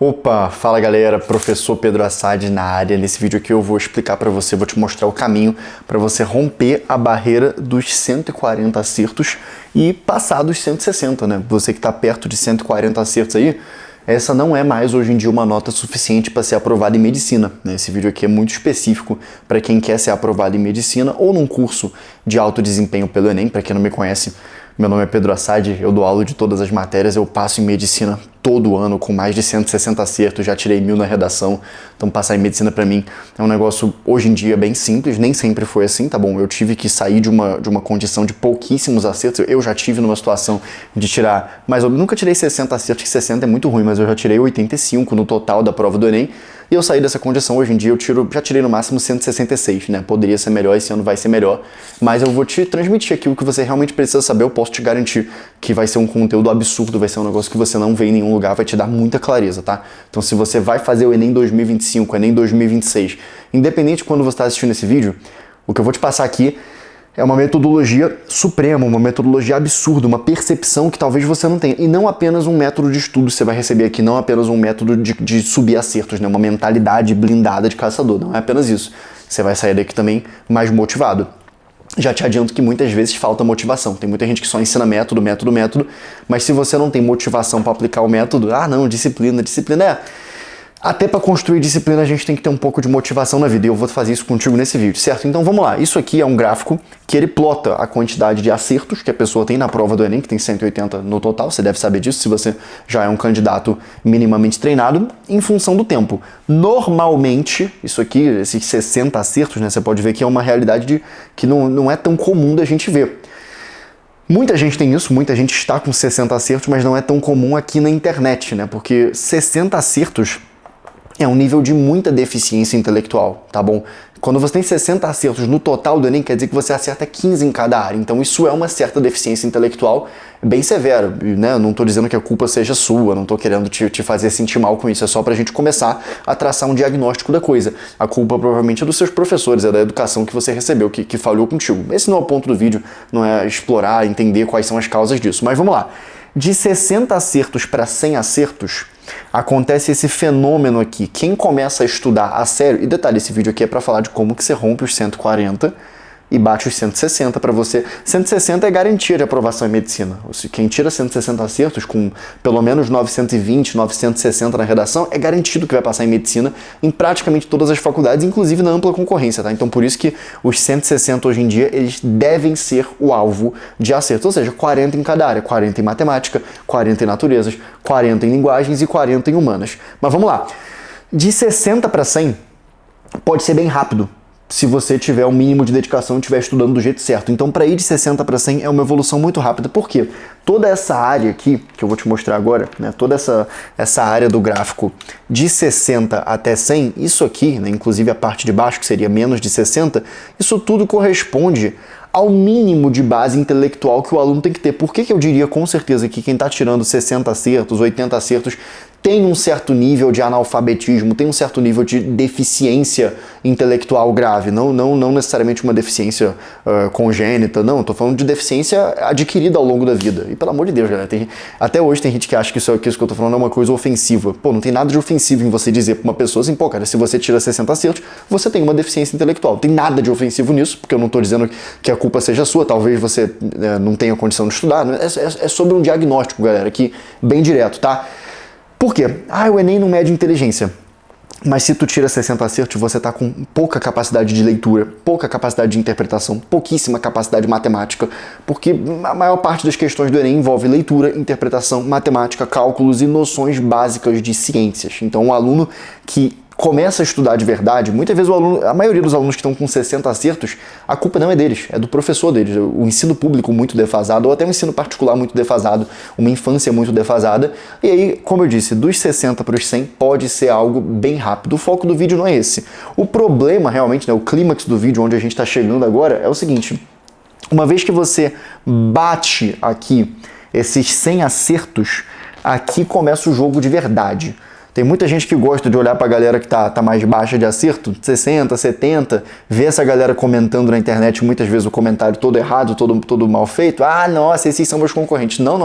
Opa, fala galera, professor Pedro Assad na área. Nesse vídeo aqui eu vou explicar para você, vou te mostrar o caminho para você romper a barreira dos 140 acertos e passar dos 160, né? Você que está perto de 140 acertos aí, essa não é mais hoje em dia uma nota suficiente para ser aprovado em medicina, né? Esse vídeo aqui é muito específico para quem quer ser aprovado em medicina ou num curso de alto desempenho pelo Enem. Para quem não me conhece, meu nome é Pedro Assad, eu dou aula de todas as matérias, eu passo em medicina todo ano com mais de 160 acertos, já tirei 1000 na redação, então passar em medicina pra mim é um negócio hoje em dia bem simples, nem sempre foi assim, tá bom? Eu tive que sair de uma condição de pouquíssimos acertos, eu já tive numa situação de tirar, mas eu nunca tirei 60 acertos, que 60 é muito ruim, mas eu já tirei 85 no total da prova do Enem, e eu saí dessa condição, hoje em dia já tirei no máximo 166, né? Poderia ser melhor, esse ano vai ser melhor, mas eu vou te transmitir aquilo que você realmente precisa saber, eu posso te garantir que vai ser um conteúdo absurdo, vai ser um negócio que você não vê em nenhum lugar, vai te dar muita clareza, tá? Então se você vai fazer o Enem 2025, Enem 2026, independente de quando você está assistindo esse vídeo, o que eu vou te passar aqui é uma metodologia suprema, uma metodologia absurda, uma percepção que talvez você não tenha. E não apenas um método de estudo você vai receber aqui, não apenas um método de subir acertos, né? Uma mentalidade blindada de caçador, não é apenas isso. Você vai sair daqui também mais motivado. Já te adianto que muitas vezes falta motivação. Tem muita gente que só ensina método, mas se você não tem motivação para aplicar o método, disciplina, até para construir disciplina a gente tem que ter um pouco de motivação na vida, e eu vou fazer isso contigo nesse vídeo, certo? Então vamos lá, isso aqui é um gráfico que ele plota a quantidade de acertos que a pessoa tem na prova do Enem, que tem 180 no total, você deve saber disso se você já é um candidato minimamente treinado, em função do tempo. Normalmente, isso aqui, esses 60 acertos, né, você pode ver que é uma realidade que não é tão comum da gente ver. Muita gente tem isso, muita gente está com 60 acertos, mas não é tão comum aqui na internet, né? Porque 60 acertos é um nível de muita deficiência intelectual, tá bom? Quando você tem 60 acertos no total do Enem, quer dizer que você acerta 15 em cada área. Então isso é uma certa deficiência intelectual bem severa, né? Não tô dizendo que a culpa seja sua, não tô querendo te fazer sentir mal com isso, é só pra gente começar a traçar um diagnóstico da coisa. A culpa provavelmente é dos seus professores, é da educação que você recebeu, que falhou contigo. Esse não é o ponto do vídeo, não é explorar, entender quais são as causas disso. Mas vamos lá. De 60 acertos para 100 acertos, acontece esse fenômeno aqui. Quem começa a estudar a sério, e detalhe, esse vídeo aqui é para falar de como que você rompe os 140 e bate os 160 para você. 160 é garantia de aprovação em medicina. Quem tira 160 acertos com pelo menos 920, 960 na redação, é garantido que vai passar em medicina em praticamente todas as faculdades, inclusive na ampla concorrência, tá? Então por isso que os 160 hoje em dia, eles devem ser o alvo de acerto, ou seja, 40 em cada área, 40 em matemática, 40 em naturezas, 40 em linguagens e 40 em humanas. Mas vamos lá. De 60 para 100 pode ser bem rápido, se você tiver o mínimo de dedicação e estiver estudando do jeito certo. Então, para ir de 60 para 100 é uma evolução muito rápida. Por quê? Toda essa área aqui, que eu vou te mostrar agora, né, toda essa área do gráfico de 60 até 100, isso aqui, né, inclusive a parte de baixo, que seria menos de 60, isso tudo corresponde ao mínimo de base intelectual que o aluno tem que ter. Por que eu diria com certeza que quem está tirando 60 acertos, 80 acertos, tem um certo nível de analfabetismo, tem um certo nível de deficiência intelectual grave, não necessariamente uma deficiência congênita, não, estou falando de deficiência adquirida ao longo da vida. E pelo amor de Deus, galera, até hoje tem gente que acha que isso que eu estou falando é uma coisa ofensiva. Pô, não tem nada de ofensivo em você dizer para uma pessoa assim, pô, cara, se você tira 60 acertos, você tem uma deficiência intelectual. Não tem nada de ofensivo nisso, porque eu não estou dizendo que a culpa seja sua, talvez você não tenha condição de estudar, é sobre um diagnóstico, galera, aqui bem direto, tá? Por quê? O Enem não mede inteligência. Mas se tu tira 60 acertos, você tá com pouca capacidade de leitura, pouca capacidade de interpretação, pouquíssima capacidade matemática, porque a maior parte das questões do Enem envolve leitura, interpretação, matemática, cálculos e noções básicas de ciências. Então, um aluno que começa a estudar de verdade, muitas vezes a maioria dos alunos que estão com 60 acertos, a culpa não é deles, é do professor deles. O ensino público muito defasado, ou até o ensino particular muito defasado, uma infância muito defasada. E aí, como eu disse, dos 60 para os 100 pode ser algo bem rápido. O foco do vídeo não é esse. O problema realmente, né, o clímax do vídeo, onde a gente está chegando agora, é o seguinte. Uma vez que você bate aqui esses 100 acertos, aqui começa o jogo de verdade. Tem muita gente que gosta de olhar pra galera que tá mais baixa de acerto, 60, 70, ver essa galera comentando na internet, muitas vezes o comentário todo errado, todo mal feito. Nossa, esses são meus concorrentes. Não.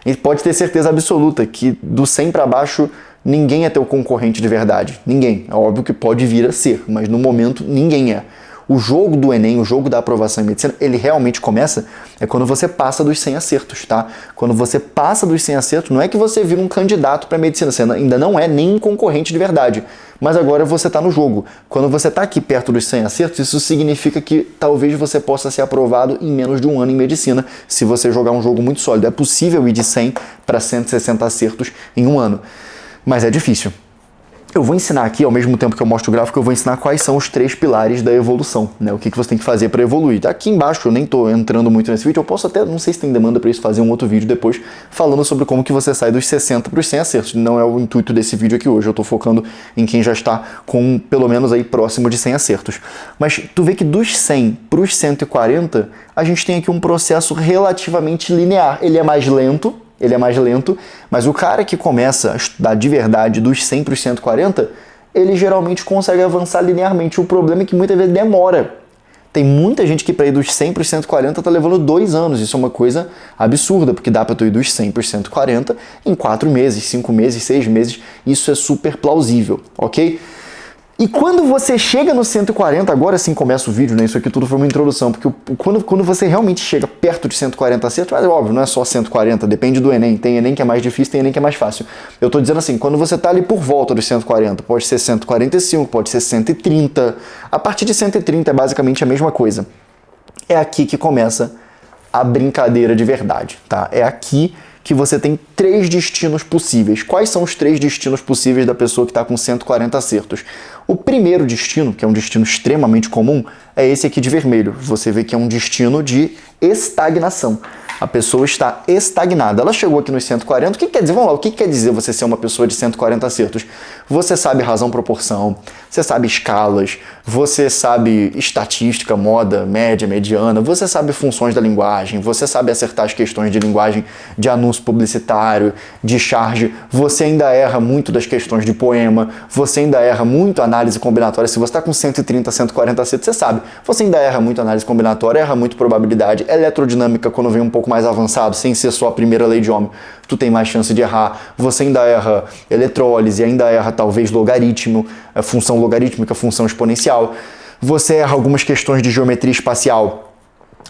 E pode ter certeza absoluta que do 100 para baixo ninguém é teu concorrente de verdade. Ninguém. É óbvio que pode vir a ser, mas no momento ninguém é. O jogo do Enem, o jogo da aprovação em medicina, ele realmente começa quando você passa dos 100 acertos, tá? Quando você passa dos 100 acertos, não é que você vira um candidato para medicina, você ainda não é nem um concorrente de verdade, mas agora você está no jogo. Quando você está aqui perto dos 100 acertos, isso significa que talvez você possa ser aprovado em menos de um ano em medicina, se você jogar um jogo muito sólido. É possível ir de 100 para 160 acertos em um ano, mas é difícil. Eu vou ensinar aqui, ao mesmo tempo que eu mostro o gráfico, eu vou ensinar quais são os 3 pilares da evolução, né? O que você tem que fazer para evoluir. Aqui embaixo, eu nem estou entrando muito nesse vídeo, eu posso até, não sei se tem demanda para isso, fazer um outro vídeo depois, falando sobre como que você sai dos 60 para os 100 acertos. Não é o intuito desse vídeo aqui hoje, eu estou focando em quem já está com, pelo menos aí, próximo de 100 acertos. Mas tu vê que dos 100 para os 140, a gente tem aqui um processo relativamente linear. Ele é mais lento, mas o cara que começa a estudar de verdade dos 100 para os 140, ele geralmente consegue avançar linearmente. O problema é que muitas vezes demora. Tem muita gente que para ir dos 100 para os 140 tá levando 2 anos. Isso é uma coisa absurda, porque dá para tu ir dos 100 para os 140 em 4 meses, 5 meses, 6 meses. Isso é super plausível, ok? E quando você chega no 140, agora sim começa o vídeo, né? Isso aqui tudo foi uma introdução, porque quando você realmente chega perto de 140 acertos, mas é óbvio, não é só 140, depende do Enem. Tem Enem que é mais difícil, tem Enem que é mais fácil. Eu tô dizendo assim, quando você tá ali por volta dos 140, pode ser 145, pode ser 130. A partir de 130 é basicamente a mesma coisa. É aqui que começa a brincadeira de verdade, tá? É aqui que você tem 3 destinos possíveis. Quais são os 3 destinos possíveis da pessoa que está com 140 acertos? O primeiro destino, que é um destino extremamente comum, é esse aqui de vermelho. Você vê que é um destino de estagnação. A pessoa está estagnada. Ela chegou aqui nos 140. O que quer dizer? Vamos lá, o que quer dizer você ser uma pessoa de 140 acertos? Você sabe razão, proporção, você sabe escalas, você sabe estatística, moda, média, mediana, você sabe funções da linguagem, você sabe acertar as questões de linguagem de anúncio publicitário, de charge, você ainda erra muito das questões de poema, você ainda erra muito análise combinatória. Se você está com 130, 140 acertos, você sabe. Você ainda erra muito análise combinatória, erra muito probabilidade, eletrodinâmica quando vem um pouco mais avançado, sem ser só a primeira lei de Ohm, tu tem mais chance de errar. Você ainda erra eletrólise, ainda erra talvez logaritmo, função logarítmica, função exponencial. Você erra algumas questões de geometria espacial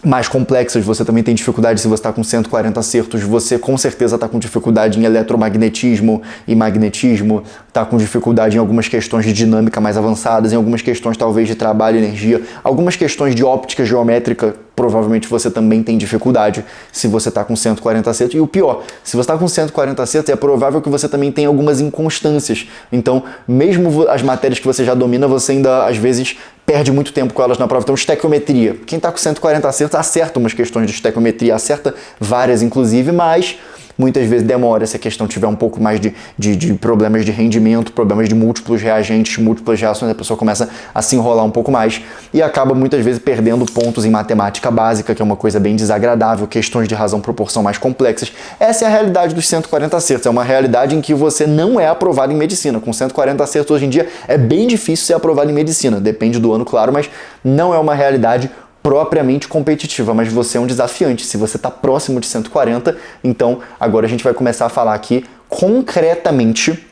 mais complexas, você também tem dificuldade. Se você está com 140 acertos, você com certeza está com dificuldade em eletromagnetismo e magnetismo, está com dificuldade em algumas questões de dinâmica mais avançadas, em algumas questões talvez de trabalho e energia, algumas questões de óptica geométrica, provavelmente você também tem dificuldade se você está com 140 acertos. E o pior, se você está com 140 acertos, é provável que você também tenha algumas inconstâncias. Então, mesmo as matérias que você já domina, você ainda, às vezes, perde muito tempo com elas na prova. Então, estequiometria. Quem está com 140 acertos acerta umas questões de estequiometria, acerta várias, inclusive, mas muitas vezes demora se a questão tiver um pouco mais de problemas de rendimento, problemas de múltiplos reagentes, múltiplas reações, a pessoa começa a se enrolar um pouco mais e acaba muitas vezes perdendo pontos em matemática básica, que é uma coisa bem desagradável, questões de razão proporção mais complexas. Essa é a realidade dos 140 acertos, é uma realidade em que você não é aprovado em medicina. Com 140 acertos hoje em dia é bem difícil ser aprovado em medicina, depende do ano, claro, mas não é uma realidade propriamente competitiva, mas você é um desafiante. Se você está próximo de 140, então agora a gente vai começar a falar aqui concretamente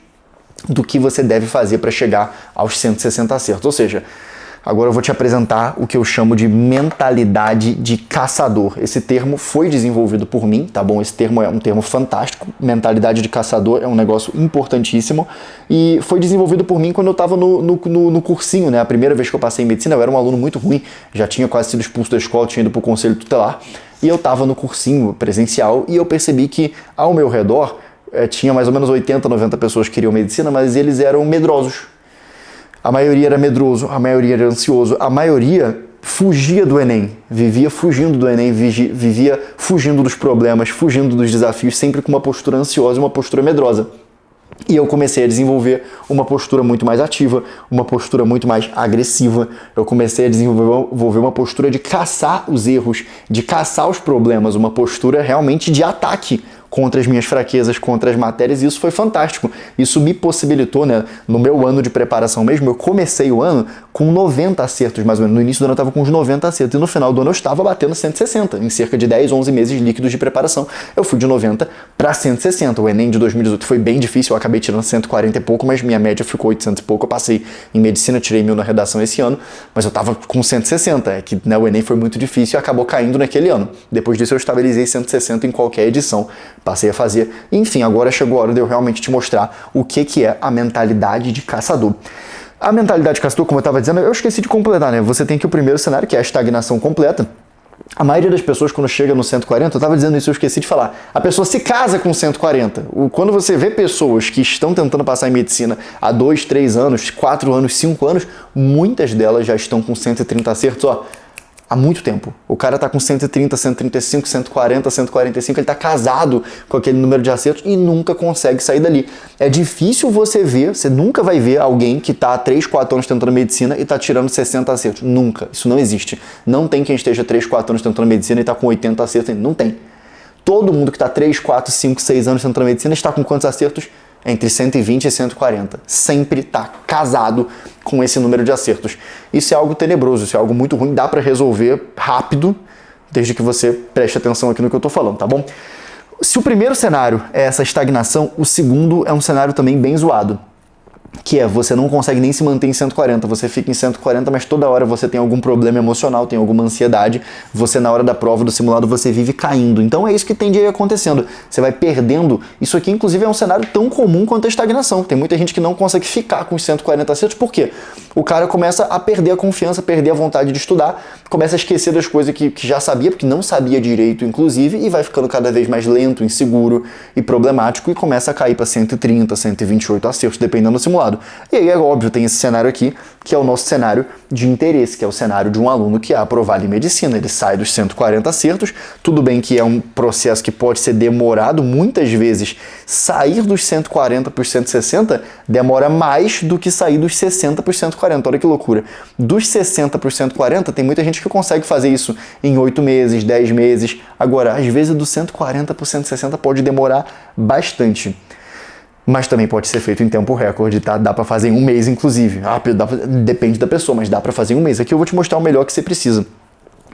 do que você deve fazer para chegar aos 160 acertos. Ou seja, agora eu vou te apresentar o que eu chamo de mentalidade de caçador. Esse termo foi desenvolvido por mim, tá bom? Esse termo é um termo fantástico. Mentalidade de caçador é um negócio importantíssimo e foi desenvolvido por mim quando eu estava no cursinho, né? A primeira vez que eu passei em medicina, eu era um aluno muito ruim, já tinha quase sido expulso da escola, tinha ido para o conselho tutelar e eu estava no cursinho presencial e eu percebi que ao meu redor tinha mais ou menos 80, 90 pessoas que queriam medicina, mas eles eram medrosos. A maioria era medroso, a maioria era ansioso, a maioria fugia do Enem, vivia fugindo do Enem, vivia fugindo dos problemas, fugindo dos desafios, sempre com uma postura ansiosa e uma postura medrosa. E eu comecei a desenvolver uma postura muito mais ativa, uma postura muito mais agressiva. Eu comecei a desenvolver uma postura de caçar os erros, de caçar os problemas, uma postura realmente de ataque contra as minhas fraquezas, contra as matérias, e isso foi fantástico. Isso me possibilitou, né, no meu ano de preparação mesmo, eu comecei o ano com 90 acertos, mais ou menos. No início do ano eu estava com uns 90 acertos, e no final do ano eu estava batendo 160, em cerca de 10, 11 meses líquidos de preparação. Eu fui de 90 para 160. O Enem de 2018 foi bem difícil, eu acabei tirando 140 e pouco, mas minha média ficou 800 e pouco. Eu passei em medicina, tirei 1000 na redação esse ano, mas eu estava com 160. É que, né, o Enem foi muito difícil e acabou caindo naquele ano. Depois disso eu estabilizei 160 em qualquer edição. Passei a fazer. Enfim, agora chegou a hora de eu realmente te mostrar o que é a mentalidade de caçador. A mentalidade de caçador, como eu estava dizendo, eu esqueci de completar, né? Você tem aqui o primeiro cenário, que é a estagnação completa. A maioria das pessoas, quando chega no 140, eu estava dizendo isso, eu esqueci de falar, a pessoa se casa com 140. Quando você vê pessoas que estão tentando passar em medicina há 2, 3 anos, 4 anos, 5 anos, muitas delas já estão com 130 acertos, ó, há muito tempo. O cara tá com 130, 135, 140, 145, ele tá casado com aquele número de acertos e nunca consegue sair dali. É difícil você ver, você nunca vai ver alguém que tá há 3, 4 anos tentando medicina e tá tirando 60 acertos. Nunca. Isso não existe. Não tem quem esteja 3, 4 anos tentando medicina e tá com 80 acertos. Não tem. Todo mundo que tá 3, 4, 5, 6 anos tentando medicina está com quantos acertos? Entre 120 e 140. Sempre está casado com esse número de acertos. Isso é algo tenebroso, isso é algo muito ruim, dá para resolver rápido, desde que você preste atenção aqui no que eu estou falando, tá bom? Se o primeiro cenário é essa estagnação, o segundo é um cenário também bem zoado, que é você não consegue nem se manter em 140, você fica em 140, mas toda hora você tem algum problema emocional, tem alguma ansiedade, você na hora da prova do simulado você vive caindo. Então é isso que tende a ir acontecendo, você vai perdendo. Isso aqui inclusive é um cenário tão comum quanto a estagnação. Tem muita gente que não consegue ficar com os 140 acertos, por quê? O cara começa a perder a confiança, perder a vontade de estudar, começa a esquecer das coisas que já sabia, porque não sabia direito inclusive, e vai ficando cada vez mais lento, inseguro e problemático, e começa a cair para 130, 128 acertos, dependendo do simulado. E aí é óbvio, tem esse cenário aqui, que é o nosso cenário de interesse, que é o cenário de um aluno que é aprovado em medicina. Ele sai dos 140 acertos, tudo bem que é um processo que pode ser demorado, muitas vezes sair dos 140 para os 160 demora mais do que sair dos 60 para os 140, olha que loucura. Dos 60 para os 140 tem muita gente que consegue fazer isso em 8 meses, 10 meses, agora às vezes do 140 para o 160 pode demorar bastante. Mas também pode ser feito em tempo recorde, tá? Dá pra fazer em um mês, inclusive. Depende da pessoa, mas dá pra fazer em um mês. Aqui eu vou te mostrar o melhor que você precisa.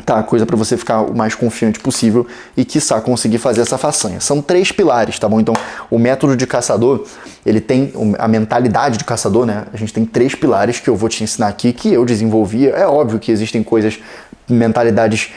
Tá? Coisa pra você ficar o mais confiante possível e, quiçá, conseguir fazer essa façanha. São 3 pilares, tá bom? Então, o método de caçador, ele tem a mentalidade de caçador, né? A gente tem 3 pilares que eu vou te ensinar aqui, que eu desenvolvi. É óbvio que existem coisas, mentalidades,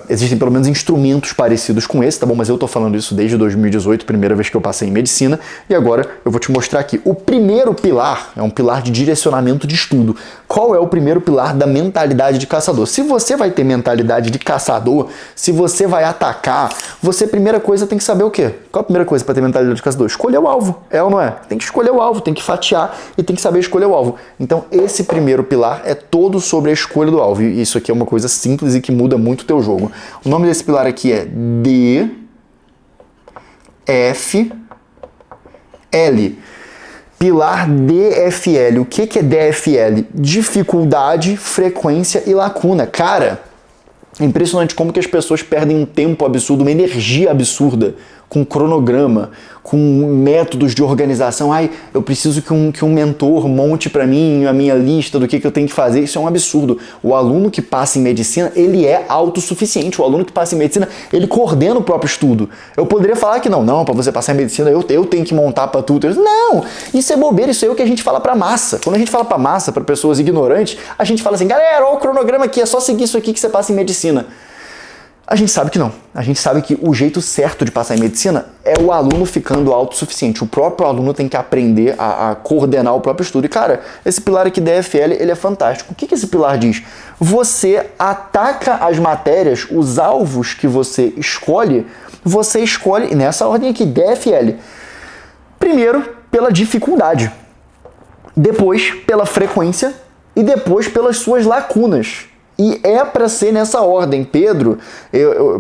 existem pelo menos instrumentos parecidos com esse, tá bom? Mas eu tô falando isso desde 2018, primeira vez que eu passei em medicina, e agora eu vou te mostrar aqui. O primeiro pilar é um pilar de direcionamento de estudo. Qual é o primeiro pilar da mentalidade de caçador? Se você vai ter mentalidade de caçador, se você vai atacar, você, primeira coisa, tem que saber o quê? Qual a primeira coisa para ter mentalidade de caçador? Escolher o alvo, é ou não é? Tem que escolher o alvo, tem que fatiar e tem que saber escolher o alvo. Então, esse primeiro pilar é todo sobre a escolha do alvo, e isso aqui é uma coisa simples e que muda muito o teu jogo. O nome desse pilar aqui é DFL. Pilar DFL. O que é DFL? Dificuldade, frequência e lacuna. Cara, é impressionante como que as pessoas perdem um tempo absurdo, uma energia absurda, com cronograma, com métodos de organização. Ai, eu preciso que um mentor monte para mim a minha lista do que eu tenho que fazer. Isso é um absurdo. O aluno que passa em medicina, ele é autossuficiente. O aluno que passa em medicina, ele coordena o próprio estudo. Eu poderia falar que não, para você passar em medicina, eu tenho que montar para tudo. Não, isso é bobeira, isso é o que a gente fala para massa. Quando a gente fala para massa, para pessoas ignorantes, a gente fala assim, galera, olha o cronograma aqui, é só seguir isso aqui que você passa em medicina. A gente sabe que não. A gente sabe que o jeito certo de passar em medicina é o aluno ficando autossuficiente. O próprio aluno tem que aprender a coordenar o próprio estudo. E, cara, esse pilar aqui DFL, ele é fantástico. O que esse pilar diz? Você ataca as matérias, os alvos que você escolhe nessa ordem aqui, DFL. Primeiro, pela dificuldade. Depois, pela frequência. E depois, pelas suas lacunas. E é para ser nessa ordem, Pedro.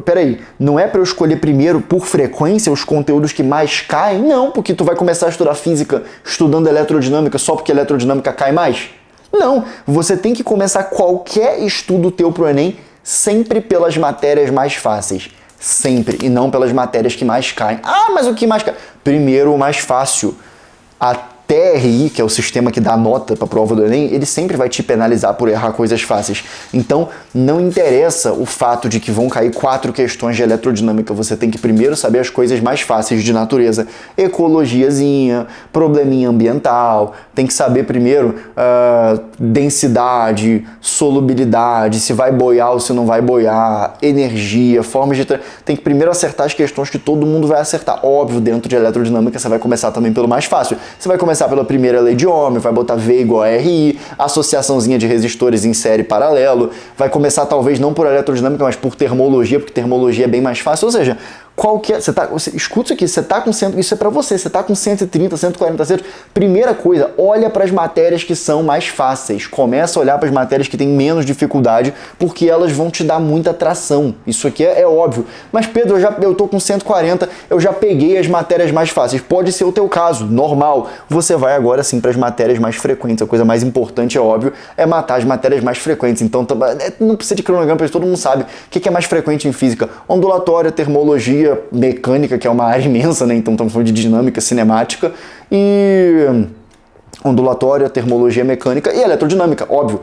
Peraí, não é para eu escolher primeiro por frequência os conteúdos que mais caem? Não, porque tu vai começar a estudar física estudando eletrodinâmica só porque eletrodinâmica cai mais? Não, você tem que começar qualquer estudo teu pro Enem sempre pelas matérias mais fáceis. Sempre, e não pelas matérias que mais caem. Ah, mas o que mais cai? Primeiro o mais fácil. TRI, que é o sistema que dá nota para a prova do Enem, ele sempre vai te penalizar por errar coisas fáceis. Então, não interessa o fato de que vão cair 4 questões de eletrodinâmica, você tem que primeiro saber as coisas mais fáceis de natureza. Ecologiazinha, probleminha ambiental, tem que saber primeiro densidade, solubilidade, se vai boiar ou se não vai boiar, energia, formas de... Tem que primeiro acertar as questões que todo mundo vai acertar. Óbvio, dentro de eletrodinâmica você vai começar também pelo mais fácil. Você vai começar pela primeira lei de Ohm, vai botar V igual a RI, associaçãozinha de resistores em série paralelo, vai começar talvez não por eletrodinâmica, mas por termologia, porque termologia é bem mais fácil. Ou seja, escuta isso aqui, você tá com isso é para você tá com 130, 140 acertos. Primeira coisa, olha para as matérias que são mais fáceis. Começa a olhar para as matérias que têm menos dificuldade, porque elas vão te dar muita atração. Isso aqui é óbvio. Mas Pedro, eu tô com 140, eu já peguei as matérias mais fáceis. Pode ser o teu caso, normal. Você vai agora sim para as matérias mais frequentes. A coisa mais importante, é óbvio, é matar as matérias mais frequentes. Então, não precisa de cronograma, porque todo mundo sabe o que é mais frequente em física. Ondulatória, termologia, mecânica, que é uma área imensa, né? Então estamos falando de dinâmica cinemática, e ondulatória, termologia mecânica e eletrodinâmica, óbvio.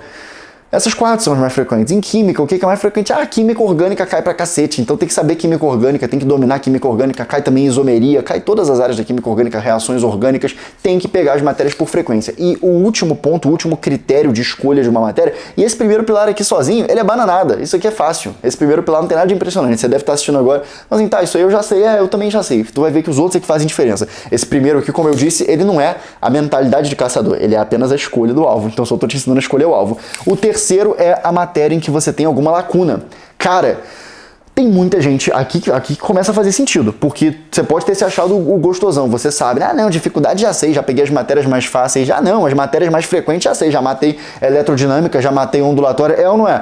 Essas 4 são as mais frequentes. Em química, o que é mais frequente? Química orgânica cai pra cacete. Então tem que saber química orgânica, tem que dominar química orgânica, cai também isomeria, cai todas as áreas da química orgânica, reações orgânicas, tem que pegar as matérias por frequência. E o último ponto, o último critério de escolha de uma matéria, e esse primeiro pilar aqui sozinho, ele é bananada. Isso aqui é fácil. Esse primeiro pilar não tem nada de impressionante. Você deve estar assistindo agora, mas assim, isso aí eu já sei, eu também já sei. Tu vai ver que os outros é que fazem diferença. Esse primeiro aqui, como eu disse, ele não é a mentalidade de caçador, ele é apenas a escolha do alvo. Então só tô te ensinando a escolher o alvo. O terceiro é a matéria em que você tem alguma lacuna. Cara, tem muita gente aqui que começa a fazer sentido, porque você pode ter se achado o gostosão, você sabe, não, dificuldade já sei, já peguei as matérias mais fáceis, já não, as matérias mais frequentes já sei, já matei eletrodinâmica, já matei ondulatória, é ou não é?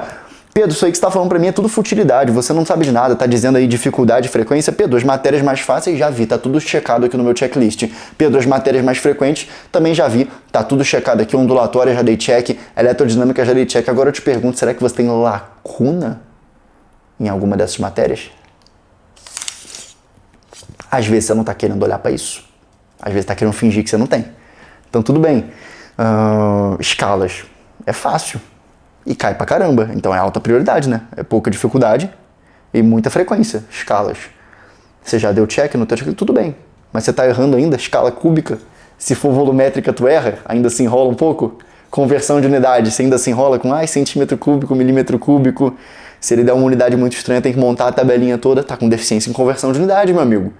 Pedro, isso aí que você está falando para mim é tudo futilidade, você não sabe de nada, tá dizendo aí dificuldade e frequência. Pedro, as matérias mais fáceis já vi, tá tudo checado aqui no meu checklist. Pedro, as matérias mais frequentes também já vi, tá tudo checado aqui, ondulatória já dei check, eletrodinâmica já dei check. Agora eu te pergunto, será que você tem lacuna em alguma dessas matérias? Às vezes você não tá querendo olhar para isso, às vezes tá querendo fingir que você não tem. Então tudo bem. Escalas, é fácil. E cai pra caramba, então é alta prioridade, né? É pouca dificuldade e muita frequência, escalas. Você já deu check no teu check, tudo bem. Mas você tá errando ainda, escala cúbica. Se for volumétrica, tu erra, ainda se enrola um pouco. Conversão de unidade, você ainda se enrola com centímetro cúbico, milímetro cúbico. Se ele der uma unidade muito estranha, tem que montar a tabelinha toda, tá com deficiência em conversão de unidade, meu amigo.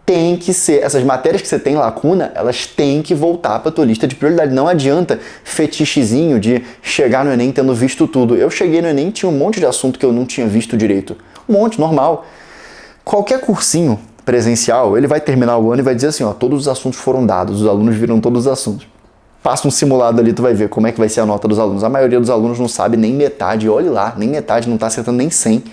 Tem que ser, essas matérias que você tem lacuna, elas têm que voltar para tua lista de prioridade. Não adianta fetichezinho de chegar no Enem tendo visto tudo. Eu cheguei no Enem e tinha um monte de assunto que eu não tinha visto direito. Um monte, normal. Qualquer cursinho presencial, ele vai terminar o ano e vai dizer assim, todos os assuntos foram dados, os alunos viram todos os assuntos. Passa um simulado ali, tu vai ver como é que vai ser a nota dos alunos. A maioria dos alunos não sabe nem metade, olhe lá, nem metade, não está acertando nem 100.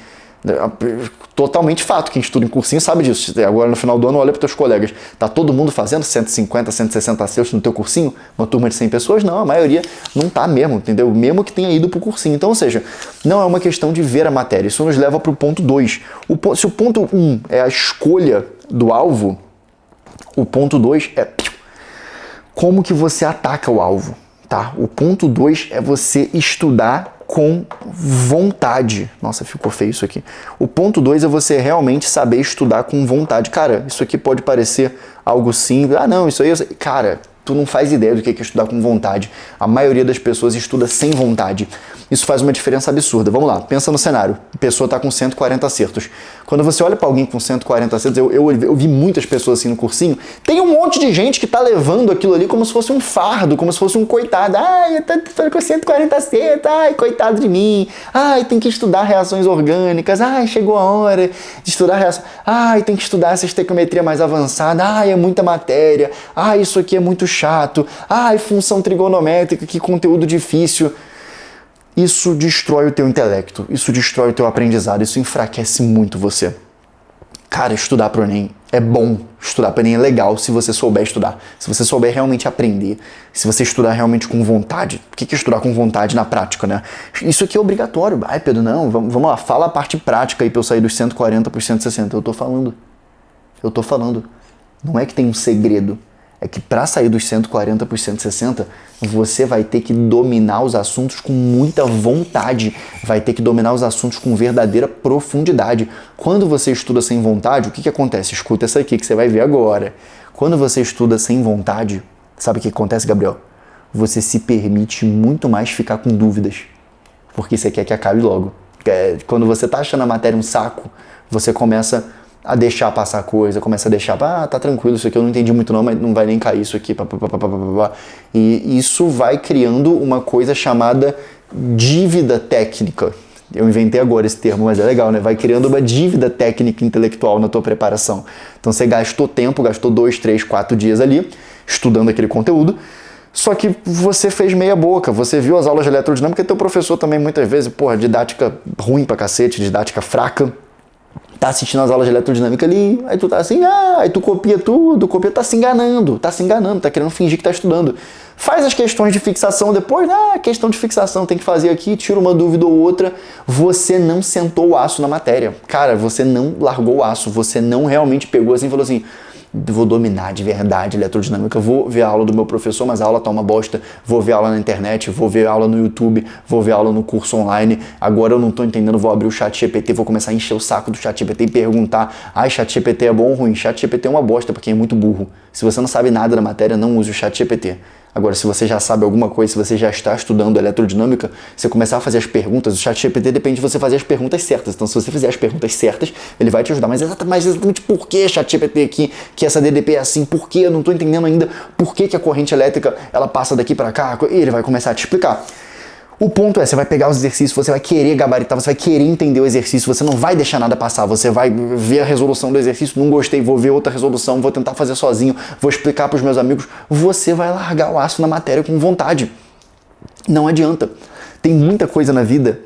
Totalmente fato, quem estuda em cursinho sabe disso. Agora no final do ano olha para os teus colegas, tá todo mundo fazendo 150, 160 acertos no teu cursinho? Uma turma de 100 pessoas? Não, a maioria não tá mesmo, entendeu? Mesmo que tenha ido pro cursinho. Então, ou seja, não é uma questão de ver a matéria, isso nos leva para o ponto 2. Se o ponto 1 é a escolha do alvo, o ponto 2 é como que você ataca o alvo, tá? O ponto 2 é você estudar com vontade. Nossa, ficou feio isso aqui. O ponto 2 é você realmente saber estudar com vontade. Cara, isso aqui pode parecer algo simples. Não, isso aí... Cara, tu não faz ideia do que é estudar com vontade. A maioria das pessoas estuda sem vontade. Isso faz uma diferença absurda. Vamos lá, pensa no cenário. A pessoa está com 140 acertos. Quando você olha para alguém com 140 acertos, eu vi muitas pessoas assim no cursinho, tem um monte de gente que está levando aquilo ali como se fosse um fardo, como se fosse um coitado. Eu tô com 140 acertos, coitado de mim. Tem que estudar reações orgânicas. Chegou a hora de estudar reações. Tem que estudar essa estequiometria mais avançada. É muita matéria. Isso aqui é muito chato. Função trigonométrica, que conteúdo difícil. Isso destrói o teu intelecto, isso destrói o teu aprendizado, isso enfraquece muito você. Cara, estudar pro Enem é bom, estudar pro Enem é legal se você souber estudar, se você souber realmente aprender, se você estudar realmente com vontade. O que é estudar com vontade na prática, né? Isso aqui é obrigatório. Pedro, não, vamos lá, fala a parte prática aí pra eu sair dos 140 para os 160. Eu tô falando. Não é que tem um segredo. é que para sair dos 140 para os 160, você vai ter que dominar os assuntos com muita vontade, vai ter que dominar os assuntos com verdadeira profundidade. Quando você estuda sem vontade, o que acontece? Escuta essa aqui que você vai ver agora. Quando você estuda sem vontade, sabe o que acontece, Gabriel? Você se permite muito mais ficar com dúvidas, porque você quer que acabe logo. Quando você tá achando a matéria um saco, você começa a deixar passar coisa, começa a deixar, tá tranquilo, isso aqui eu não entendi muito não, mas não vai nem cair isso aqui, e isso vai criando uma coisa chamada dívida técnica. Eu inventei agora esse termo, mas é legal, né? Vai criando uma dívida técnica intelectual na tua preparação. Então você gastou tempo, gastou 2, 3, 4 dias ali, estudando aquele conteúdo, só que você fez meia boca, você viu as aulas de elerodinâmica e teu professor também muitas vezes, didática ruim pra cacete, didática fraca, tá assistindo as aulas de elerodinâmica ali, aí tu tá assim, aí tu copia tudo, tá se enganando, tá querendo fingir que tá estudando. Faz as questões de fixação depois, questão de fixação tem que fazer aqui, tira uma dúvida ou outra, você não sentou o aço na matéria. Cara, você não largou o aço, você não realmente pegou assim e falou assim, vou dominar de verdade elerodinâmica, vou ver a aula do meu professor, mas a aula tá uma bosta, vou ver aula na internet, vou ver aula no YouTube, vou ver aula no curso online, agora eu não tô entendendo, vou abrir o ChatGPT, vou começar a encher o saco do ChatGPT e perguntar, ChatGPT é bom ou ruim? ChatGPT é uma bosta porque é muito burro. Se você não sabe nada da matéria, não use o ChatGPT. Agora, se você já sabe alguma coisa, se você já está estudando elerodinâmica, você começar a fazer as perguntas, o ChatGPT depende de você fazer as perguntas certas. Então, se você fizer as perguntas certas, ele vai te ajudar. Mas exatamente por que ChatGPT aqui, que essa DDP é assim, por que? Eu não estou entendendo ainda por que a corrente elétrica ela passa daqui para cá, e ele vai começar a te explicar. O ponto é, você vai pegar os exercícios, você vai querer gabaritar, você vai querer entender o exercício, você não vai deixar nada passar, você vai ver a resolução do exercício, não gostei, vou ver outra resolução, vou tentar fazer sozinho, vou explicar para os meus amigos, você vai largar o aço na matéria com vontade. Não adianta. Tem muita coisa na vida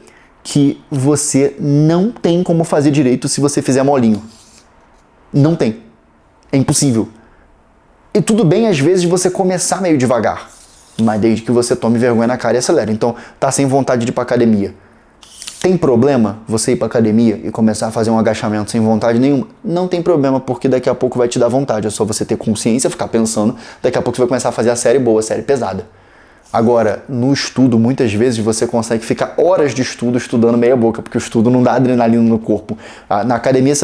que você não tem como fazer direito se você fizer molinho. Não tem. É impossível. E tudo bem, às vezes, você começar meio devagar, mas desde que você tome vergonha na cara e acelere. Então, tá sem vontade de ir pra academia. Tem problema você ir pra academia e começar a fazer um agachamento sem vontade nenhuma? Não tem problema, porque daqui a pouco vai te dar vontade. É só você ter consciência, ficar pensando. Daqui a pouco você vai começar a fazer a série boa, a série pesada. Agora, no estudo, muitas vezes você consegue ficar horas de estudo estudando meia boca, porque o estudo não dá adrenalina no corpo. Na academia,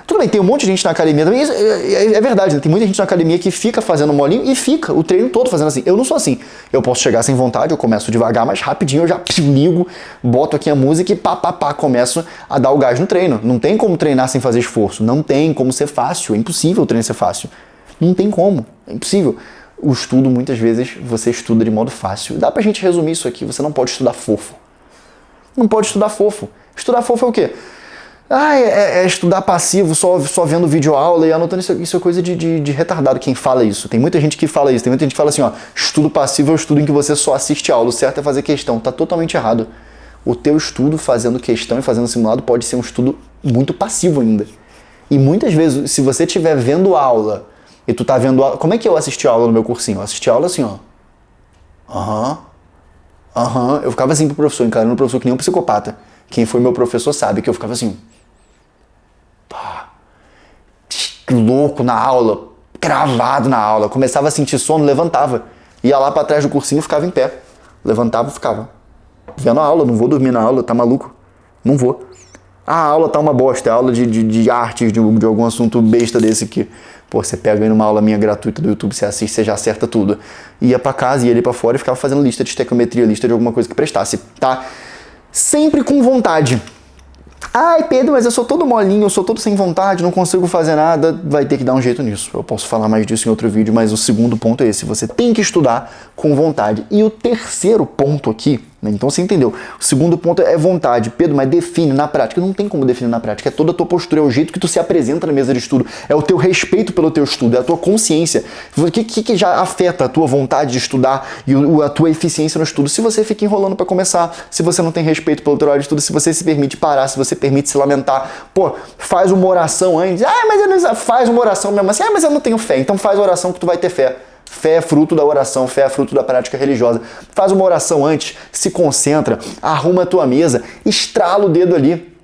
tudo bem, tem um monte de gente na academia também, isso é verdade, né? Tem muita gente na academia que fica fazendo molinho e fica o treino todo fazendo assim. Eu não sou assim. Eu posso chegar sem vontade, eu começo devagar, mas rapidinho eu já ligo, boto aqui a música e começo a dar o gás no treino. Não tem como treinar sem fazer esforço, não tem como ser fácil, é impossível o treino ser fácil. Não tem como, é impossível. O estudo, muitas vezes, você estuda de modo fácil. Dá pra gente resumir isso aqui. Você não pode estudar fofo. Não pode estudar fofo. Estudar fofo é o quê? É estudar passivo, só vendo videoaula e anotando. Isso é coisa de retardado quem fala isso. Tem muita gente que fala isso. Tem muita gente que fala assim, estudo passivo é o estudo em que você só assiste aula. O certo é fazer questão. Tá totalmente errado. O teu estudo fazendo questão e fazendo simulado pode ser um estudo muito passivo ainda. E muitas vezes, se você estiver vendo aula e tu tá vendo aula... Como é que eu assisti aula no meu cursinho? Eu assisti aula assim, Eu ficava assim pro professor, encarando o professor que nem um psicopata. Quem foi meu professor sabe que eu ficava assim... louco na aula, cravado na aula. Começava a sentir sono, levantava. Ia lá pra trás do cursinho e ficava em pé. Levantava e ficava. Vendo a aula, não vou dormir na aula, tá maluco? Não vou. A aula tá uma bosta, é aula de artes, de algum assunto besta desse aqui. Pô, você pega aí numa aula minha gratuita do YouTube, você assiste, você já acerta tudo. Ia pra casa, ia ali pra fora e ficava fazendo lista de estequiometria, lista de alguma coisa que prestasse, tá? Sempre com vontade. Ai, Pedro, mas eu sou todo molinho, eu sou todo sem vontade, não consigo fazer nada. Vai ter que dar um jeito nisso. Eu posso falar mais disso em outro vídeo, mas o segundo ponto é esse. Você tem que estudar com vontade. E o terceiro ponto aqui, né? Então você entendeu. O segundo ponto é vontade. Pedro, mas define na prática. Não tem como definir na prática. É toda a tua postura, é o jeito que tu se apresenta na mesa de estudo. É o teu respeito pelo teu estudo, é a tua consciência. O que já afeta a tua vontade de estudar e a tua eficiência no estudo? Se você fica enrolando para começar, se você não tem respeito pelo teu horário de estudo, se você se permite parar, se você permite se lamentar. Pô, faz uma oração antes. Mas eu não... Faz uma oração mesmo assim. Mas eu não tenho fé. Então faz a oração que tu vai ter fé. Fé é fruto da oração, fé é fruto da prática religiosa. Faz uma oração antes, se concentra, arruma a tua mesa, estrala o dedo ali.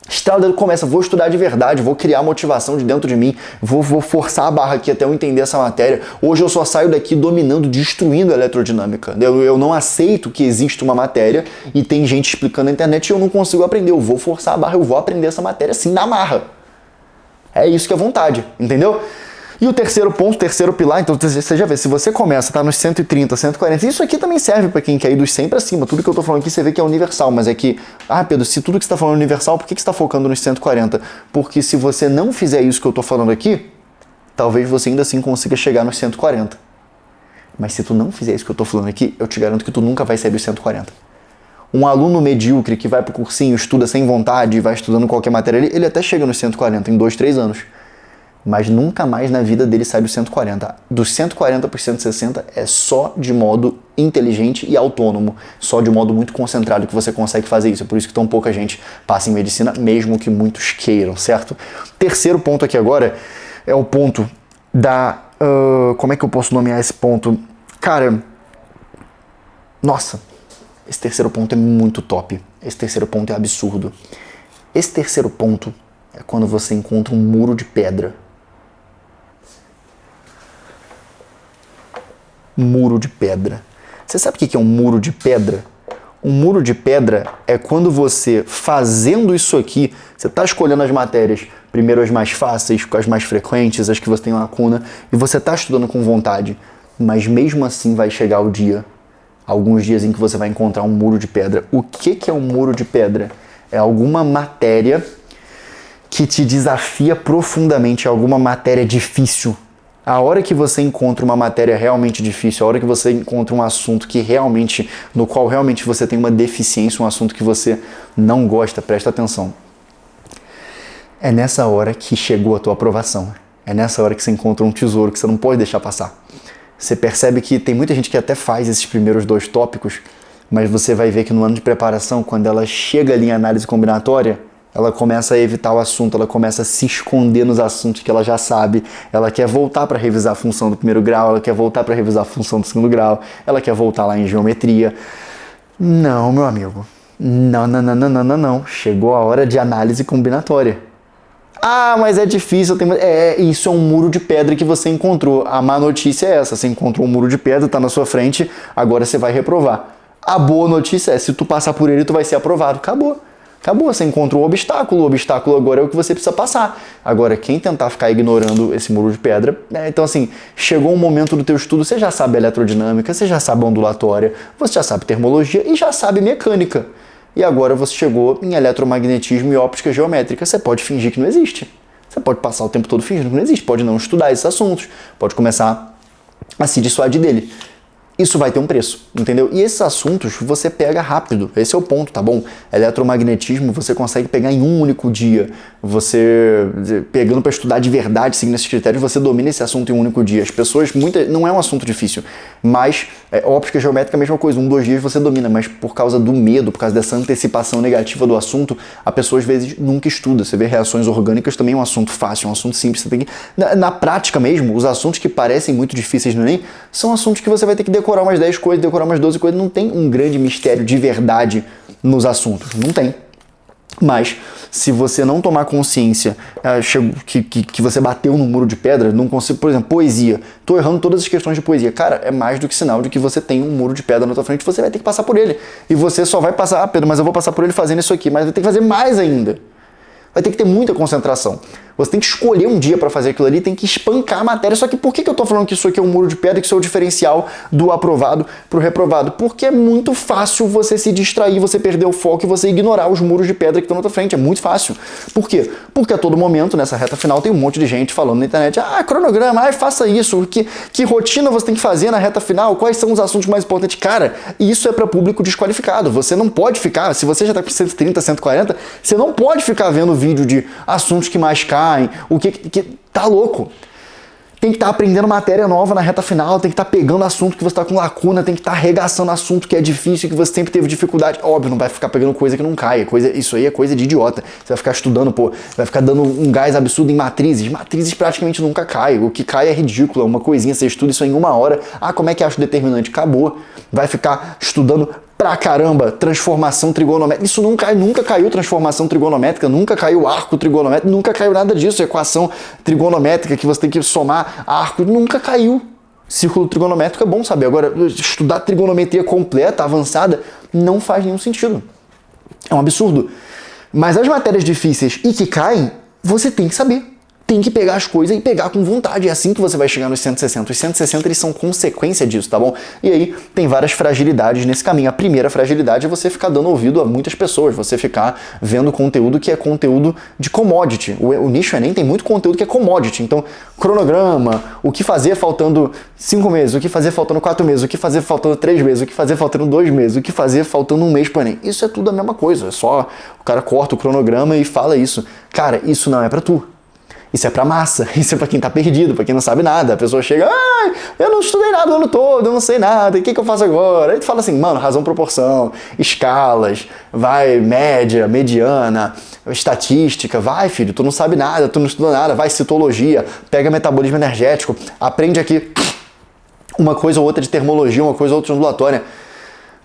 Estala o dedo, começa, vou estudar de verdade, vou criar motivação de dentro de mim, vou forçar a barra aqui até eu entender essa matéria. Hoje eu só saio daqui dominando, destruindo a eletrodinâmica. Eu não aceito que exista uma matéria e tem gente explicando na internet e eu não consigo aprender. Eu vou forçar a barra, eu vou aprender essa matéria assim, na marra. É isso que é vontade, entendeu? E o terceiro ponto, terceiro pilar, então você já vê, se você começa, tá nos 130, 140, isso aqui também serve para quem quer ir dos 100 para cima, tudo que eu tô falando aqui você vê que é universal, mas é que, Pedro, se tudo que você tá falando é universal, por que você tá focando nos 140? Porque se você não fizer isso que eu tô falando aqui, talvez você ainda assim consiga chegar nos 140. Mas se tu não fizer isso que eu tô falando aqui, eu te garanto que tu nunca vai sair dos 140. Um aluno medíocre que vai pro cursinho, estuda sem vontade, vai estudando qualquer matéria, ele até chega nos 140 em 2, 3 anos. Mas nunca mais na vida dele sai dos 140. Dos 140 para os 160 é só de modo inteligente e autônomo, só de modo muito concentrado que você consegue fazer isso. É por isso que tão pouca gente passa em medicina, mesmo que muitos queiram, certo? Terceiro ponto aqui agora é o ponto da... como é que eu posso nomear esse ponto? Cara, nossa, esse terceiro ponto é muito top. Esse terceiro ponto é absurdo. Esse terceiro ponto é quando você encontra um muro de pedra. Muro de pedra. Você sabe o que é um muro de pedra? Um muro de pedra é quando você, fazendo isso aqui, você está escolhendo as matérias, primeiro as mais fáceis, as mais frequentes, as que você tem lacuna, e você está estudando com vontade, mas mesmo assim vai chegar o dia, alguns dias em que você vai encontrar um muro de pedra. O que é um muro de pedra? É alguma matéria que te desafia profundamente, alguma matéria difícil. A hora que você encontra uma matéria realmente difícil, a hora que você encontra um assunto no qual realmente você tem uma deficiência, um assunto que você não gosta, presta atenção. É nessa hora que chegou a tua aprovação. É nessa hora que você encontra um tesouro que você não pode deixar passar. Você percebe que tem muita gente que até faz esses primeiros 2 tópicos, mas você vai ver que no ano de preparação, quando ela chega ali em análise combinatória, ela começa a evitar o assunto, ela começa a se esconder nos assuntos que ela já sabe, ela quer voltar para revisar a função do primeiro grau, ela quer voltar para revisar a função do segundo grau, ela quer voltar lá em geometria. Não, meu amigo. Não. Chegou a hora de análise combinatória. Mas é difícil. Isso é um muro de pedra que você encontrou. A má notícia é essa, você encontrou um muro de pedra, está na sua frente, agora você vai reprovar. A boa notícia é, se tu passar por ele, tu vai ser aprovado. Acabou, você encontrou o obstáculo agora é o que você precisa passar. Agora, quem tentar ficar ignorando esse muro de pedra, então assim, chegou um momento do teu estudo, você já sabe eletrodinâmica, você já sabe ondulatória, você já sabe termologia e já sabe mecânica. E agora você chegou em eletromagnetismo e óptica geométrica, você pode fingir que não existe. Você pode passar o tempo todo fingindo que não existe, pode não estudar esses assuntos, pode começar a se dissuadir dele. Isso vai ter um preço, entendeu? E esses assuntos você pega rápido, esse é o ponto, tá bom? Eletromagnetismo você consegue pegar em um único dia. Você, pegando para estudar de verdade, seguindo esses critérios, você domina esse assunto em um único dia. As pessoas, não é um assunto difícil, mas óptica geométrica é a mesma coisa, 1, 2 dias você domina, mas por causa do medo, por causa dessa antecipação negativa do assunto, a pessoa às vezes nunca estuda. Você vê reações orgânicas também é um assunto fácil, é um assunto simples. Você tem que, na prática mesmo, os assuntos que parecem muito difíceis no Enem são assuntos que você vai ter que decorar umas 10 coisas, decorar umas 12 coisas, não tem um grande mistério de verdade nos assuntos, não tem. Mas, se você não tomar consciência que você bateu no muro de pedra, não consigo, por exemplo, poesia, tô errando todas as questões de poesia, cara, é mais do que sinal de que você tem um muro de pedra na tua frente, você vai ter que passar por ele. E você só vai passar, Pedro, mas eu vou passar por ele fazendo isso aqui, mas vai ter que fazer mais ainda. Vai ter que ter muita concentração. Você tem que escolher um dia para fazer aquilo ali, tem que espancar a matéria. Só que por que eu tô falando que isso aqui é um muro de pedra, que isso é o diferencial do aprovado pro reprovado? Porque é muito fácil você se distrair, você perder o foco e você ignorar os muros de pedra que estão na tua frente. É muito fácil. Por quê? Porque a todo momento, nessa reta final, tem um monte de gente falando na internet, cronograma, faça isso, que rotina você tem que fazer na reta final, quais são os assuntos mais importantes. Cara, isso é para público desqualificado. Você não pode ficar, se você já tá com 130, 140, você não pode ficar vendo vídeo de assuntos que mais caem, o que tá louco. Tem que estar aprendendo matéria nova na reta final, tem que estar pegando assunto que você está com lacuna, tem que estar arregaçando assunto que é difícil, que você sempre teve dificuldade. Óbvio, não vai ficar pegando coisa que não cai, isso aí é coisa de idiota. Você vai ficar estudando, vai ficar dando um gás absurdo em matrizes. Matrizes praticamente nunca cai, o que cai é ridículo, é uma coisinha, você estuda isso em 1 hora. Como é que acha o determinante? Acabou. Vai ficar estudando pra caramba transformação trigonométrica. Isso nunca caiu transformação trigonométrica, nunca caiu arco trigonométrico, nunca caiu nada disso. Equação trigonométrica que você tem que somar arco, nunca caiu. Círculo trigonométrico é bom saber. Agora, estudar trigonometria completa, avançada, não faz nenhum sentido. É um absurdo. Mas as matérias difíceis e que caem, você tem que saber. Tem que pegar as coisas e pegar com vontade. É assim que você vai chegar nos 160. Os 160 eles são consequência disso, tá bom? E aí tem várias fragilidades nesse caminho. A primeira fragilidade é você ficar dando ouvido a muitas pessoas, você ficar vendo conteúdo que é conteúdo de commodity. O nicho Enem tem muito conteúdo que é commodity. Então, cronograma, o que fazer faltando 5 meses, o que fazer faltando 4 meses, o que fazer faltando 3 meses, o que fazer faltando 2 meses, o que fazer faltando 1 mês pro Enem. Isso é tudo a mesma coisa. É só o cara corta o cronograma e fala isso. Cara, isso não é pra tu. Isso é pra massa, isso é pra quem tá perdido, pra quem não sabe nada. A pessoa chega, eu não estudei nada o ano todo, eu não sei nada, o que eu faço agora? Aí tu fala assim, mano, razão, proporção, escalas, vai, média, mediana, estatística, vai filho, tu não sabe nada, tu não estuda nada, vai, citologia, pega metabolismo energético, aprende aqui uma coisa ou outra de termologia, uma coisa ou outra de ondulatória.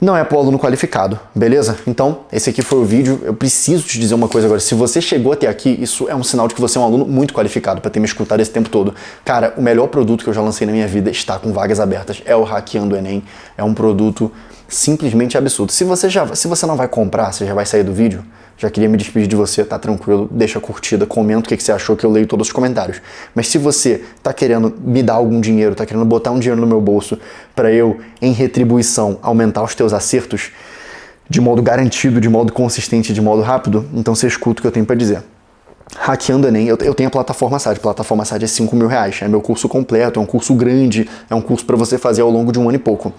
Não é para o aluno qualificado, beleza? Então, esse aqui foi o vídeo. Eu preciso te dizer uma coisa agora. Se você chegou até aqui, isso é um sinal de que você é um aluno muito qualificado para ter me escutado esse tempo todo. Cara, o melhor produto que eu já lancei na minha vida está com vagas abertas. É o Hackeando Enem. É um produto simplesmente absurdo. Se você não vai comprar, você já vai sair do vídeo, já queria me despedir de você, tá tranquilo, deixa a curtida, comenta o que você achou, que eu leio todos os comentários. Mas se você tá querendo me dar algum dinheiro, tá querendo botar um dinheiro no meu bolso para eu, em retribuição, aumentar os teus acertos de modo garantido, de modo consistente, de modo rápido, então você escuta o que eu tenho para dizer. Hackeando Enem, eu tenho a plataforma SAD. A plataforma SAD é R$5.000, é meu curso completo, é um curso grande, é um curso para você fazer ao longo de 1 ano e pouco.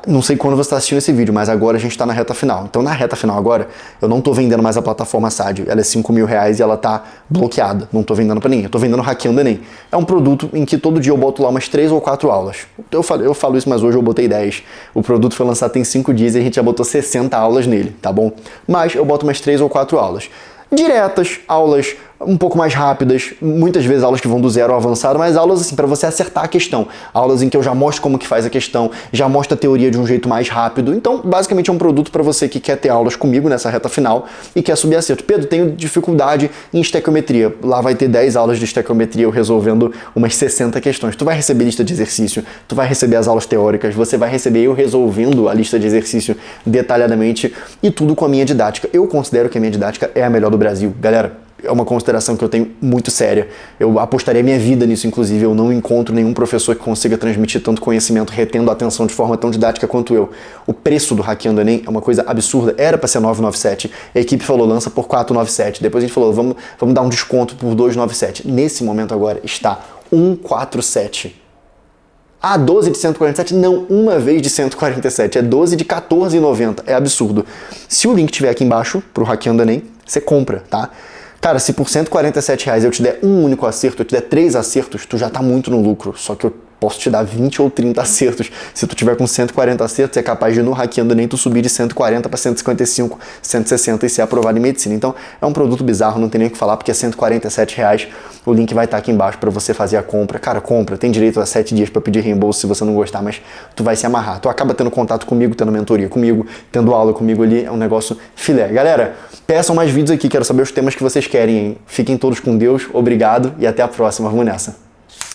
Não sei quando você está assistindo esse vídeo, mas agora a gente está na reta final. Então na reta final agora, eu não estou vendendo mais a plataforma SAD, ela é R$5.000 e ela está bloqueada, não estou vendendo para ninguém, eu estou vendendo Hackeando Enem. É um produto em que todo dia eu boto lá umas 3 ou 4 aulas. Eu falo isso, mas hoje eu botei 10. O produto foi lançado tem 5 dias e a gente já botou 60 aulas nele, tá bom? Mas eu boto umas 3 ou 4 aulas. Diretas, aulas um pouco mais rápidas, muitas vezes aulas que vão do zero ao avançado, mas aulas assim para você acertar a questão, aulas em que eu já mostro como que faz a questão, já mostro a teoria de um jeito mais rápido. Então, basicamente é um produto para você que quer ter aulas comigo nessa reta final e quer subir acerto. Pedro, tenho dificuldade em estequiometria. Lá vai ter 10 aulas de estequiometria, eu resolvendo umas 60 questões. Tu vai receber lista de exercício, tu vai receber as aulas teóricas, você vai receber eu resolvendo a lista de exercício detalhadamente e tudo com a minha didática. Eu considero que a minha didática é a melhor do Brasil. Galera, é uma consideração que eu tenho muito séria. Eu apostaria minha vida nisso, inclusive. Eu não encontro nenhum professor que consiga transmitir tanto conhecimento, retendo a atenção de forma tão didática quanto eu. O preço do Hackeando Enem é uma coisa absurda. Era para ser 997. A equipe falou, lança por 497. Depois a gente falou, vamos dar um desconto por 297. Nesse momento agora está 147. Ah, 12 de 147? Não, uma vez de 147. É 12 de 14,90. É absurdo. Se o link estiver aqui embaixo pro Hackeando Enem, você compra, tá? Cara, se por R$147 eu te der um único acerto, eu te der 3 acertos, tu já tá muito no lucro. Só que eu posso te dar 20 ou 30 acertos. Se tu tiver com 140 acertos, é capaz de no Hackeando Enem tu subir de 140 para 155, 160 e ser aprovado em medicina. Então é um produto bizarro, não tem nem o que falar, porque é R$147. O link vai estar aqui embaixo para você fazer a compra. Cara, compra, tem direito a 7 dias para pedir reembolso se você não gostar, mas tu vai se amarrar. Tu acaba tendo contato comigo, tendo mentoria comigo, tendo aula comigo ali, é um negócio filé. Galera, peçam mais vídeos aqui, quero saber os temas que vocês querem, hein? Fiquem todos com Deus, obrigado e até a próxima. Vamos nessa.